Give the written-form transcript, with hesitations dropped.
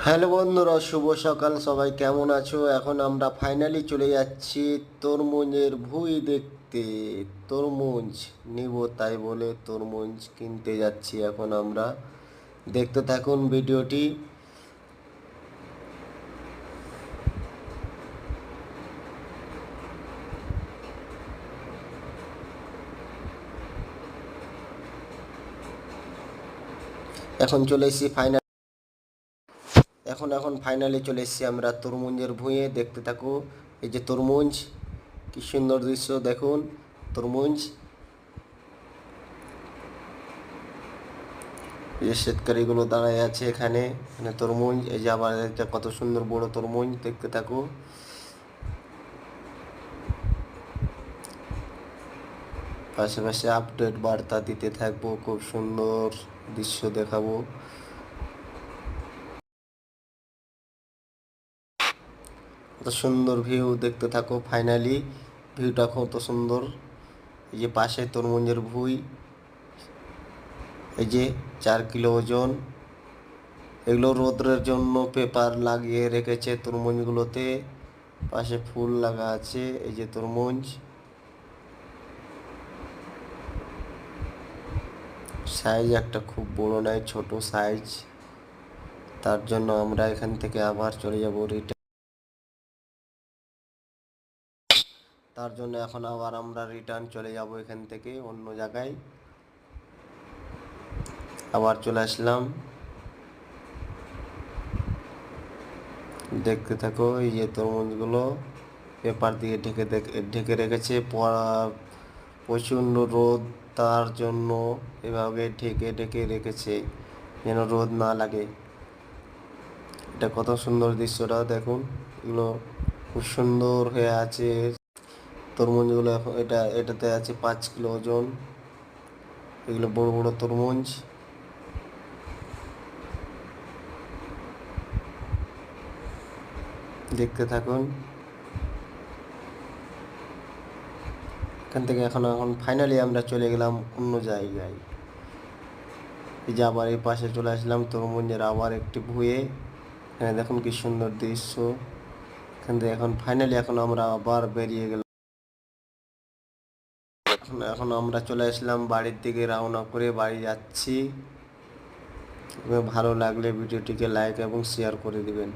Hello বন্ধুরা, শুভ সকাল। সবাই কেমন আছো? এখন আমরা ফাইনালি চলে যাচ্ছি তরমুজের ভুঁই দেখতে। তরমুজ নিব, তাই বলে তরমুজ কিনতে যাচ্ছি এখন আমরা। দেখতে থাকুন ভিডিওটি। এখন চলে এসেছি ফাইনাল এখন ফাইনালি চলে এসেছি আমরা তরমুজের ভুঁইয়ে। দেখতে থাকো। এই যে তরমুজ, কি সুন্দর দৃশ্য দেখুন। তরমুজ, এই যে শেতকারীগুলো দাঁড়ায় আছে এখানে এখানে তরমুজ। এই যে আবার একটা কত সুন্দর বড় তরমুজ, দেখতে থাকো। পাশাপাশি আপডেট বার্তা দিতে থাকবো, খুব সুন্দর দৃশ্য দেখাবো। কত সুন্দর ভিউ, দেখতে থাকো। ফাইনালি ভিউটা কত সুন্দর। এই যে পাশে তরমুজের ভুঁই, এই যে 4 কিলো ওজন। এগুলো রোদ্রের জন্য পেপার লাগিয়ে রেখেছে তরমুজগুলোতে। পাশে ফুল লাগা আছে। এই যে তরমুজ, সাইজ একটা খুব বড় নয়, ছোট সাইজ। তার জন্য আমরা এখান থেকে আবার চলে যাব রিটার্ন। তার জন্য এখন আবার আমরা রিটার্ন চলে যাব এখান থেকে অন্য জায়গায়। আবার চলে আসলাম। দেখতে থাকো। এই যে তরমুজগুলো পেপার দিয়ে ঢেকে রেখেছে। প্রচণ্ড রোদ, তার জন্য এভাবে ঢেকে ঢেকে রেখেছে যেন রোদ না লাগে। এটা কত সুন্দর দৃশ্যটা দেখুন। এগুলো খুব সুন্দর হয়ে আছে তরমুজগুলো। এখন এটাতে আছে 5 কিলো ওজন। এগুলো বড় বড় তরমুজ। দেখতে থাকুন। এখান থেকে এখন ফাইনালি আমরা চলে গেলাম অন্য জায়গায়। এই যে আবার এই পাশে চলে আসলাম তরমুজের আবার একটি ভুঁয়ে। এখানে দেখুন কি সুন্দর দৃশ্য। এখান থেকে এখন ফাইনালি আমরা আবার বেরিয়ে গেলাম। এখন আমরা চলে আসলাম বাড়ির দিকে, রওনা করে বাড়ি যাচ্ছি। ভালো লাগলে ভিডিওটিকে লাইক এবং শেয়ার করে দিবেন।